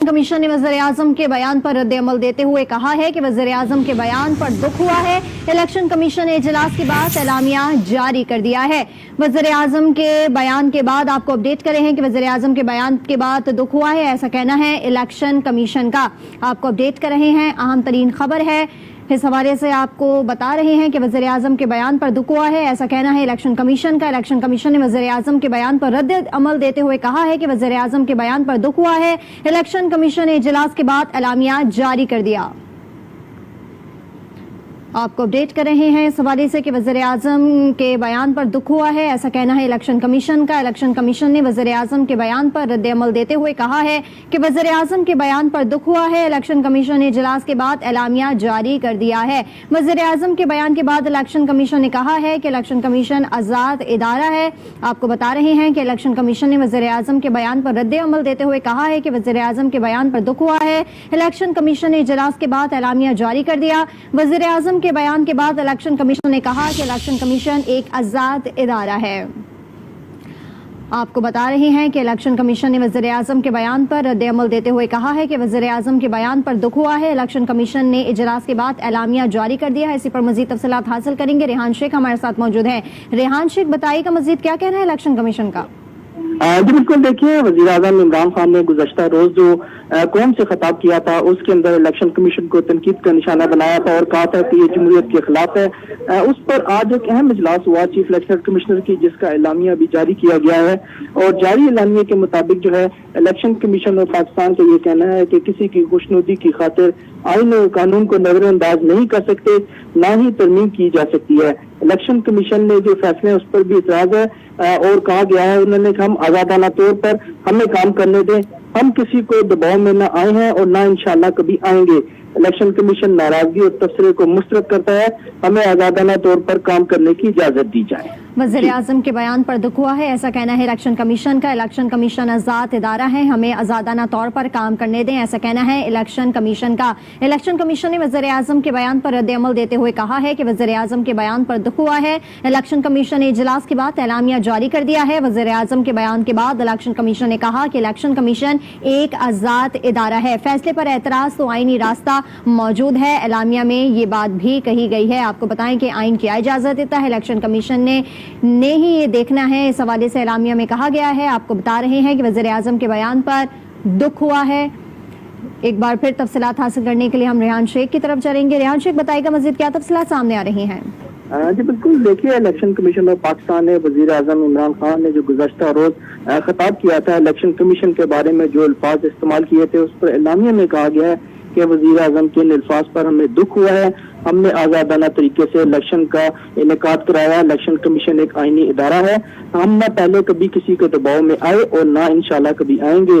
Commission ने वज़ीर-ए-आज़म के बयान पर रद्द-ए-अमल देते हुए कहा है कि वज़ीर-ए-आज़म के बयान पर दुख हुआ है। इलेक्शन कमीशन ने इजलास के बाद एलामिया जारी कर दिया है। वज़ीर-ए-आज़म के बयान के बाद आपको अपडेट कर रहे हैं कि वज़ीर-ए-आज़म के बयान के बाद दुख हुआ है, ऐसा कहना है इलेक्शन कमीशन का। आपको अपडेट कर रहे हैं, अहम तरीन खबर है, इस हवाले से आपको बता रहे हैं कि वज़ीर-ए-आज़म के बयान पर दुख हुआ है, ऐसा कहना है इलेक्शन कमीशन का। इलेक्शन कमीशन ने वज़ीर-ए-आज़म के बयान पर रद्द-ए-अमल देते हुए कहा है कि वज़ीर-ए-आज़म के बयान पर दुख हुआ है। इलेक्शन कमीशन ने इजलास के बाद एलामिया जारी कर दिया। आपको अपडेट कर रहे हैं इस हवाले से कि वज़ीर-ए-आज़म के बयान पर दुख हुआ है, ऐसा कहना है इलेक्शन कमीशन का। इलेक्शन कमीशन ने वज़ीर-ए-आज़म के बयान पर रद्द-ए-अमल देते हुए कहा है कि वज़ीर-ए-आज़म के बयान पर दुख हुआ है। इलेक्शन कमीशन ने इजलास के बाद एलामिया जारी कर दिया है। वज़ीर-ए-आज़म के बयान के बाद इलेक्शन कमीशन ने कहा है कि इलेक्शन कमीशन आज़ाद इदारा है। आपको बता रहे हैं कि इलेक्शन कमीशन ने वज़ीर-ए-आज़म के बयान पर रद्द-ए-अमल देते हुए कहा है कि वज़ीर-ए-आज़म के बयान पर दुख हुआ है। इलेक्शन कमीशन ने इजलास के बाद एलामिया जारी कर दिया। वज़ीर-ए-आज़म के बयान के बाद इलेक्शन कमीशन ने कहा कि इलेक्शन कमीशन एक आजाद इदारा है। आपको बता रहे हैं कि इलेक्शन कमीशन ने वज़ीर-ए-आज़म के बयान पर रद्द-ए-अमल देते हुए कहा है कि वज़ीर-ए-आज़म के बयान पर दुख हुआ है। इलेक्शन कमीशन ने इजलास के बाद एलामिया जारी कर दिया है। इसी पर मजीद तफसीलात हासिल करेंगे। रेहान शेख हमारे साथ मौजूद हैं। रेहान शेख, बताइएगा मजीद क्या कहना है इलेक्शन कमीशन का? जी बिल्कुल, देखिए वज़ीर-ए-आज़म इमरान खान ने गुज़श्ता रोज जो कौम से खिताब किया था उसके अंदर इलेक्शन कमीशन को तनकीद का निशाना बनाया था और कहा था कि ये जमहूरियत के खिलाफ है। उस पर आज एक अहम इजलास हुआ चीफ इलेक्शन कमिश्नर की, जिसका एलामिया भी जारी किया गया है। और जारी एलामिया के मुताबिक जो है इलेक्शन कमीशन और पाकिस्तान का ये कहना है कि किसी की खुशनुदी की खातिर आईन और कानून को नजरअंदाज नहीं कर सकते, ना ही तरमीम की जा सकती है। इलेक्शन कमीशन ने जो फैसले हैं उस पर भी इतराज है और कहा गया है उन्होंने कि हम आजादाना तौर पर हमें काम करने दें, हम किसी को दबाव में न आए हैं और ना इंशाल्लाह कभी आएंगे। इलेक्शन कमीशन नाराजगी और तबसरे को मुस्तरद करता है, हमें आजादाना तौर पर काम करने की इजाजत दी जाए। वज़ीर-ए-आज़म के बयान पर दुख हुआ है, ऐसा कहना है इलेक्शन कमीशन का। इलेक्शन कमीशन आज़ाद इदारा है, हमें आज़ादाना तौर पर काम करने दें, ऐसा कहना है इलेक्शन कमीशन का। इलेक्शन कमीशन ने वज़ीर-ए-आज़म के बयान पर रद्द-ए-अमल देते हुए कहा है कि वज़ीर-ए-आज़म के बयान पर दुख हुआ है। इलेक्शन कमीशन ने इजलास के बाद एलामिया जारी कर दिया है। वज़ीर-ए-आज़म के बयान के बाद इलेक्शन कमीशन ने कहा कि इलेक्शन कमीशन एक आज़ाद इदारा है, फैसले पर एतराज तो आईनी रास्ता मौजूद है। एलामिया में ये बात भी कही गई है। आपको बताएं कि आइन क्या इजाजत देता है, इलेक्शन कमीशन ने ही ये देखना है, इस हवाले से एलामिया में कहा गया है। आपको बता रहे हैं कि वज़ीर-ए-आज़म के बयान पर दुख हुआ है। एक बार फिर तफसीलात हासिल करने के लिए हम रेहान शेख की तरफ चलेंगे। रेहान शेख, बताइएगा मजीद क्या तफसीलात सामने आ रही हैं? जी बिल्कुल, देखिए इलेक्शन कमीशन ऑफ पाकिस्तान ने वज़ीर-ए-आज़म इमरान खान ने जो गुज़श्ता रोज खिताब किया था इलेक्शन कमीशन के बारे में, जो अल्फाज इस्तेमाल किए थे उस पर एलामिया में कहा गया है कि वज़ीर-ए-आज़म के इन अल्फाज पर हमें दुख हुआ है, हमने आज़ादाना तरीके से इलेक्शन का इनेकाद कराया। इलेक्शन कमीशन एक आईनी इदारा है, हम न पहले कभी किसी के दबाव में आए और ना इंशाल्लाह कभी आएंगे,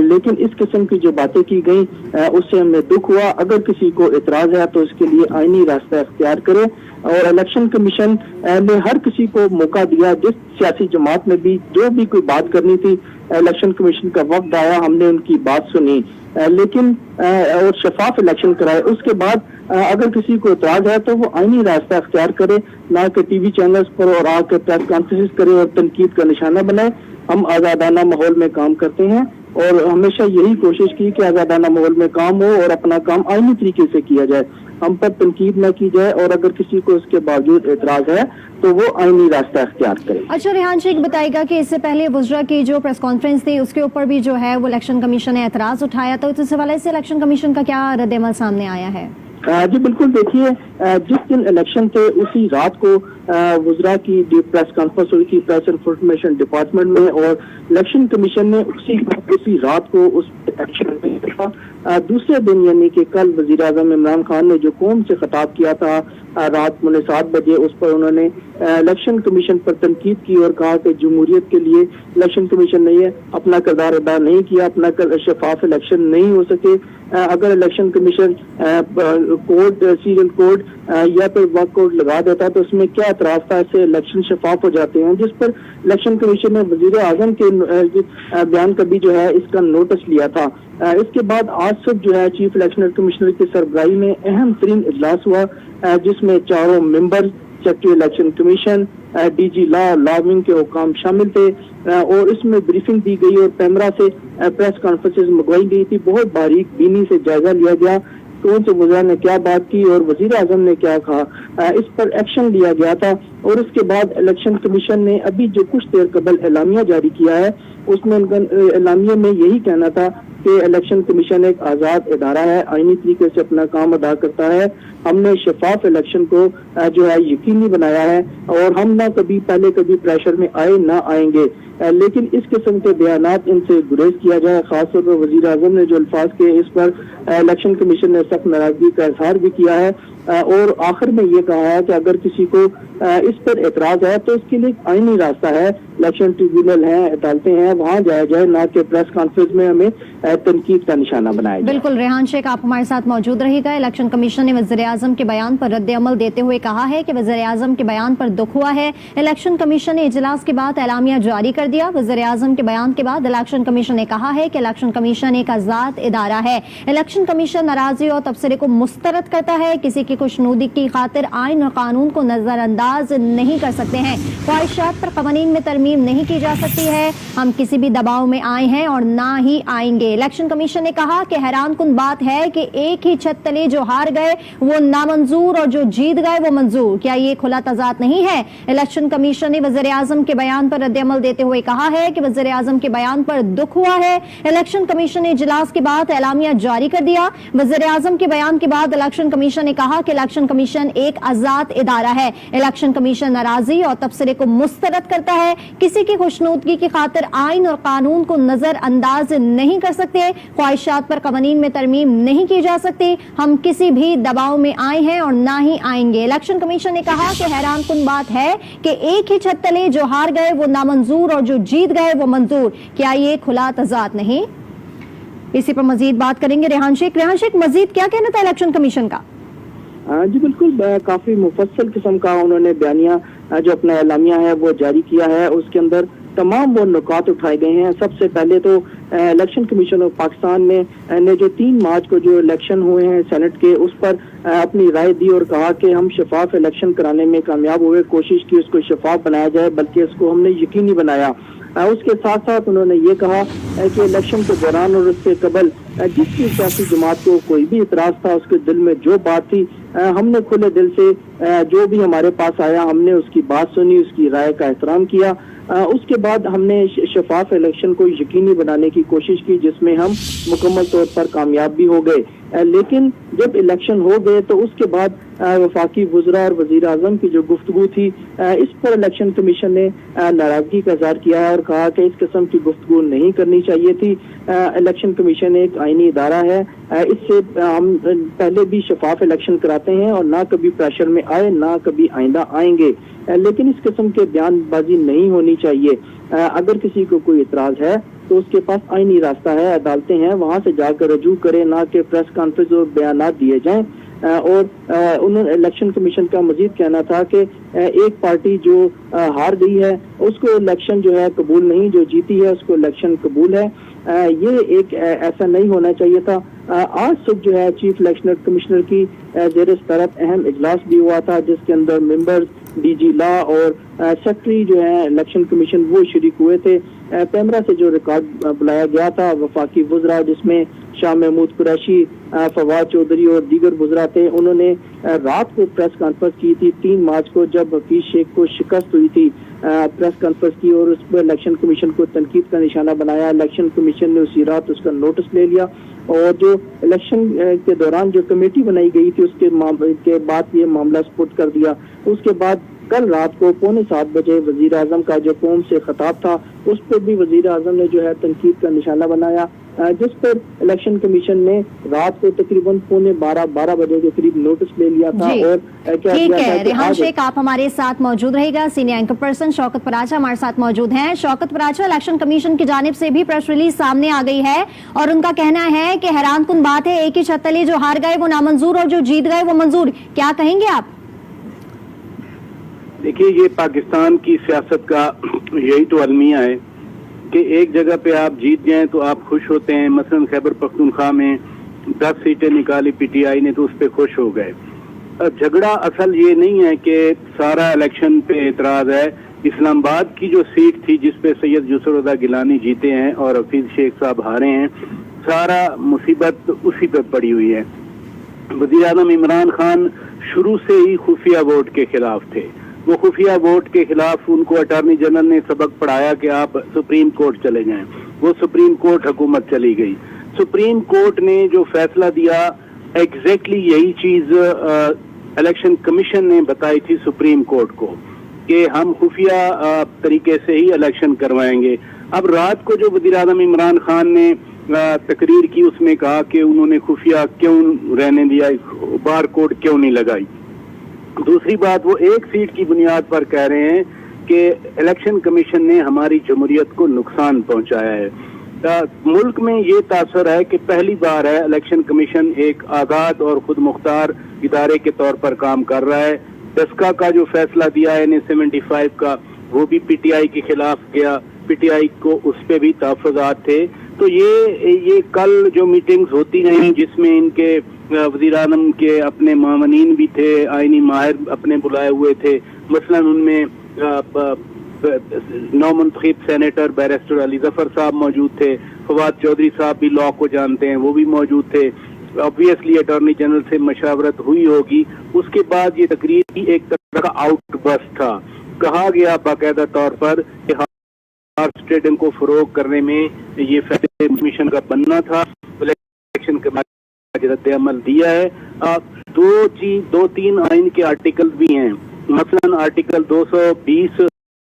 लेकिन इस किस्म की जो बातें की गई उससे हमें दुख हुआ। अगर किसी को इतराज है तो उसके लिए आईनी रास्ता इख्तियार करे। और इलेक्शन कमीशन ने हर किसी को मौका दिया, जिस सियासी जमात में भी जो भी कोई बात करनी थी इलेक्शन कमीशन का वक्त आया, हमने उनकी बात सुनी, लेकिन और शफाफ इलेक्शन कराए। उसके बाद अगर किसी को इतराज है तो वो आईनी रास्ता अख्तियार करे, ना कि टीवी चैनल्स पर और आकर प्रेस कॉन्फ्रेंस करे और तनकीद का निशाना बनाए। हम आज़ादाना माहौल में काम करते हैं और हमेशा यही कोशिश की कि आज़ादाना माहौल में काम हो और अपना काम आईनी तरीके से किया जाए, हम पर तनकीद न की जाए और अगर किसी को इसके बावजूद एतराज है तो वो आईनी रास्ता अख्तियार करे। अच्छा रेहान शेख, बताएगा कि इससे पहले वुज़रा की जो प्रेस कॉन्फ्रेंस थी उसके ऊपर भी जो है वो इलेक्शन कमीशन ने एतराज उठाया, तो इस हवाले से इलेक्शन कमीशन का क्या रद्द-ए-अमल सामने आया है? जी बिल्कुल, देखिए जिस दिन इलेक्शन थे उसी रात को वुज़रा की प्रेस कॉन्फ्रेंस हुई थी प्रेस इंफॉर्मेशन डिपार्टमेंट में, और इलेक्शन कमीशन ने उसी रात को उस एक्शन में दूसरे दिन यानी कि कल वज़ीर-ए-आज़म इमरान खान ने जो कौम से खिताब किया था रात 7:15 बजे, उस पर उन्होंने इलेक्शन कमीशन पर तनकीद की और कहा कि जमहूरियत के लिए इलेक्शन कमीशन ने अपना किरदार अदा नहीं किया, अपना शफाफ इलेक्शन नहीं हो सके। अगर election commission code serial code या फिर वक्त कोड लगा देता तो उसमें क्या एतराज था, इससे इलेक्शन शफाफ हो जाते हैं। जिस पर इलेक्शन कमीशन ने वज़ीर-ए-आज़म के बयान का भी जो है इसका नोटिस लिया था। इसके बाद आज सुबह जो है चीफ इलेक्शन कमिश्नर की सरबराही में अहम तरीन इजलास हुआ, जिसमें चारों member secretary election commission, DG law wing के हुकाम शामिल थे। اور اس میں بریفنگ دی گئی اور پیمرا سے پریس کانفرنسز منگوائی گئی تھی. بہت باریک بینی سے جائزہ لیا گیا کون سے وزراء نے کیا بات کی اور وزیر اعظم نے کیا کہا. اس پر ایکشن لیا گیا تھا. اور اس کے بعد الیکشن کمیشن نے ابھی جو کچھ دیر قبل اعلامیہ جاری کیا ہے اس میں اعلامیہ میں یہی کہنا تھا کہ الیکشن کمیشن ایک آزاد ادارہ ہے, آئینی طریقے سے اپنا کام ادا کرتا ہے. ہم نے شفاف الیکشن کو جو ہے یقینی بنایا ہے اور ہم نہ کبھی پہلے کبھی پریشر میں آئے نہ آئیں گے. لیکن اس قسم کے بیانات ان سے گریز کیا جائے. خاص طور پر وزیر اعظم نے جو الفاظ کے اس پر الیکشن کمیشن نے سخت ناراضگی کا اظہار بھی کیا ہے اور آخر میں یہ کہا ہے کہ اگر کسی کو اس پر اعتراض ہے تو اس کے لیے ایک آئینی راستہ ہے, الیکشن ٹریبیونل ہیں, عدالتیں ہیں, وہاں جایا جائے, نہ کہ پریس کانفرنس میں ہمیں تنقید کا نشانہ بنایا جائے. بالکل ریحان شیخ آپ ہمارے ساتھ موجود رہے گا. الیکشن کمیشن نے وزیر اعظم کے بیان پر رد عمل دیتے ہوئے کہا ہے کہ وزیر اعظم کے بیان پر دکھ ہوا ہے. الیکشن کمیشن نے اجلاس کے بعد اعلامیہ جاری کر دیا. وزیر اعظم کے بیان کے بعد الیکشن کمیشن نے کہا ہے کہ الیکشن کمیشن ایک آزاد ادارہ ہے. الیکشن کمیشن ناراضی اور تبصرے کو مسترد کرتا ہے. کسی کی خوشنودی کی خاطر آئین اور قانون کو نظر انداز نہیں کر سکتے ہیں. خواہشات پر قوانین میں ترمیم نہیں کی جا سکتی ہے. ہم کسی بھی دباؤ میں آئے ہیں اور نہ ہی آئیں گے. الیکشن کمیشن نے کہا کہ حیران کن بات ہے کہ ایک ہی چھت تلے جو ہار گئے وہ نامنظور اور جو جیت گئے وہ منظور. کیا یہ کھلا تضاد نہیں ہے؟ الیکشن کمیشن نے وزیر اعظم کے بیان پر رد عمل دیتے ہوئے کہا ہے کہ وزیر اعظم کے بیان پر دکھ ہوا ہے. الیکشن کمیشن نے اجلاس کے بعد اعلامیہ جاری کر دیا. وزیر اعظم کے بیان کے بعد الیکشن کمیشن نے کہا کہ الیکشن کمیشن ایک آزاد ادارہ ہے. الیکشن کمیشن ناراضی اور تبصرے کو مسترد کرتا ہے. کسی کی خوشنودگی کی خاطر آئین اور قانون کو نظر انداز نہیں کر سکتے. خواہشات پر قوانین میں ترمیم نہیں کی جا سکتی. ہم کسی بھی دباؤ میں آئے ہیں اور نہ ہی آئیں گے. الیکشن کمیشن نے کہا کہ حیران کن بات ہے کہ ایک ہی چھت تلے جو ہار گئے وہ نامنظور اور جو جیت گئے وہ منظور. کیا یہ کھلا تضاد نہیں؟ اسی پر مزید بات کریں گے ریحان شیخ. ریحان شیخ مزید کیا کہنا تھا الیکشن کمیشن کا؟ جی بالکل, کافی مفصل قسم کا انہوں نے بیانیہ جو اپنا اعلامیہ ہے وہ جاری کیا ہے. اس کے اندر تمام وہ نکات اٹھائے گئے ہیں. سب سے پہلے تو الیکشن کمیشن آف پاکستان نے جو 3 مارچ کو جو الیکشن ہوئے ہیں سینٹ کے اس پر اپنی رائے دی اور کہا کہ ہم شفاف الیکشن کرانے میں کامیاب ہوئے. کوشش کی اس کو شفاف بنایا جائے, بلکہ اس کو ہم نے یقینی بنایا. اس کے ساتھ ساتھ انہوں نے یہ کہا کہ الیکشن کے دوران اور اس سے قبل جس کی سیاسی جماعت کو کوئی بھی اعتراض تھا, اس کے دل میں جو بات تھی, ہم نے کھلے دل سے جو بھی ہمارے پاس آیا ہم نے اس کی بات سنی, اس کی رائے کا احترام کیا. اس کے بعد ہم نے شفاف الیکشن کو یقینی بنانے کی کوشش کی, جس میں ہم مکمل طور پر کامیاب بھی ہو گئے. لیکن جب الیکشن ہو گئے تو اس کے بعد وفاقی وزراء اور وزیر اعظم کی جو گفتگو تھی اس پر الیکشن کمیشن نے ناراضگی کا اظہار کیا ہے اور کہا کہ اس قسم کی گفتگو نہیں کرنی چاہیے تھی. الیکشن کمیشن ایک آئینی ادارہ ہے, اس سے ہم پہلے بھی شفاف الیکشن کراتے ہیں اور نہ کبھی پریشر میں آئے نہ کبھی آئندہ آئیں گے. لیکن اس قسم کے بیان بازی نہیں ہونی چاہیے. اگر کسی کو کوئی اعتراض ہے تو اس کے پاس آئینی راستہ ہے, عدالتیں ہیں, وہاں سے جا کر رجوع کرے, نہ کہ پریس کانفرنس اور بیانات دیے جائیں. اور انہوں نے الیکشن کمیشن کا مزید کہنا تھا کہ ایک پارٹی جو ہار گئی ہے اس کو الیکشن جو ہے قبول نہیں, جو جیتی ہے اس کو الیکشن قبول ہے. یہ ایک ایسا نہیں ہونا چاہیے تھا. آج صبح جو ہے چیف الیکشن کمشنر کی زیر صدارت اہم اجلاس بھی ہوا تھا, جس کے اندر ممبرز, ڈی جی لا اور سیکرٹری جو ہے الیکشن کمیشن وہ شریک ہوئے تھے. پیمرا سے جو ریکارڈ بلایا گیا تھا وفاقی وزراء, جس میں شاہ محمود قریشی, فواد چودھری اور دیگر وزراء تھے, انہوں نے رات کو پریس کانفرنس کی تھی 3 مارچ کو, جب حفیظ شیخ کو شکست ہوئی تھی. پریس کانفرنس کی اور اس پر الیکشن کمیشن کو تنقید کا نشانہ بنایا. الیکشن کمیشن نے اسی رات اس کا نوٹس لے لیا اور جو الیکشن کے دوران جو کمیٹی بنائی گئی تھی اس کے بعد یہ معاملہ سپرد کر دیا. اس کے بعد کل رات کو 6:45 بجے وزیر اعظم کا جو قوم سے خطاب تھا اس پر بھی وزیر اعظم نے جو ہے تنقید کا نشانہ بنایا, جس پر الیکشن کمیشن نے رات کو تقریباً 11:15 بجے کے قریب نوٹس لے لیا تھا. اور ٹھیک ہے ریحان شیخ, آپ ہمارے ساتھ موجود رہے گا. سینئر اینکر پرسن شوکت پراچا ہمارے ساتھ موجود ہیں. شوکت پراچا, الیکشن کمیشن کی جانب سے بھی پریس ریلیز سامنے آ گئی ہے اور ان کا کہنا ہے کہ حیران کن بات ہے, ایک ہی چھت تلے جو ہار گئے وہ نامنظور اور جو جیت گئے وہ منظور. کیا کہیں گے آپ؟ دیکھیے, یہ پاکستان کی سیاست کا یہی تو المیہ ہے کہ ایک جگہ پہ آپ جیت جائیں تو آپ خوش ہوتے ہیں. مثلا خیبر پختونخوا میں 10 سیٹیں نکالی پی ٹی آئی نے تو اس پہ خوش ہو گئے. झगड़ा असल ये नहीं है कि सारा इलेक्शन पे एतराज है। इस्लामाबाद की जो सीट थी जिस पे सैयद यूसुफ रज़ा गिलानी जीते हैं और हफीज शेख साहब हारे हैं, सारा मुसीबत उसी पे पड़ी हुई है। वज़ीर आज़म इमरान खान शुरू से ही खुफिया वोट के खिलाफ थे। वो खुफिया वोट के खिलाफ उनको अटॉर्नी जनरल ने सबक पढ़ाया कि आप सुप्रीम कोर्ट चले जाएं। वो सुप्रीम कोर्ट हुकूमत चली गई। सुप्रीम कोर्ट ने जो फैसला दिया एग्जैक्टली यही चीज इलेक्शन कमीशन ने बताई थी सुप्रीम कोर्ट को कि हम खुफिया तरीके से ही इलेक्शन करवाएंगे। अब रात को जो वज़ीर आज़म इमरान खान ने तकरीर की उसमें कहा कि उन्होंने खुफिया क्यों रहने दिया, बार कोड क्यों नहीं लगाई। दूसरी बात, वो एक सीट की बुनियाद पर कह रहे हैं कि इलेक्शन कमीशन ने हमारी जमहूरियत को नुकसान पहुंचाया है। मुल्क में ये तासर है कि पहली बार है इलेक्शन कमीशन एक आज़ाद और खुद मुख्तार इदारे के तौर पर काम कर रहा है। दस्का का जो फैसला दिया है NA-75 का, वो भी PTI के खिलाफ गया। PTI को उस पे भी तहफ़्फ़ुज़ात थे। तो ये कल जो मीटिंग्स होती रहीं जिसमें इनके वज़ीर आज़म के अपने मामनीन भी थे, आईनी माहिर अपने बुलाए हुए थे। मसलन उनमें नौमुंतखब सेनेटर बैरिस्टर अली ज़फ़र साहब मौजूद थे, फवाद चौधरी साहब भी लॉ को जानते हैं, वो भी मौजूद थे। ऑब्वियसली अटॉर्नी जनरल से मशावरत हुई होगी। उसके बाद ये तकरीर ही एक तरह का आउटबर्स्ट था। कहा गया बाकायदा तौर पर कि हॉर्स ट्रेडिंग को फरोग करने में ये फैसले कमीशन का बनना था। इलेक्शन के बाद रद्द अमल दिया है। दो तीन आइन के आर्टिकल भी हैं। मसलन आर्टिकल 220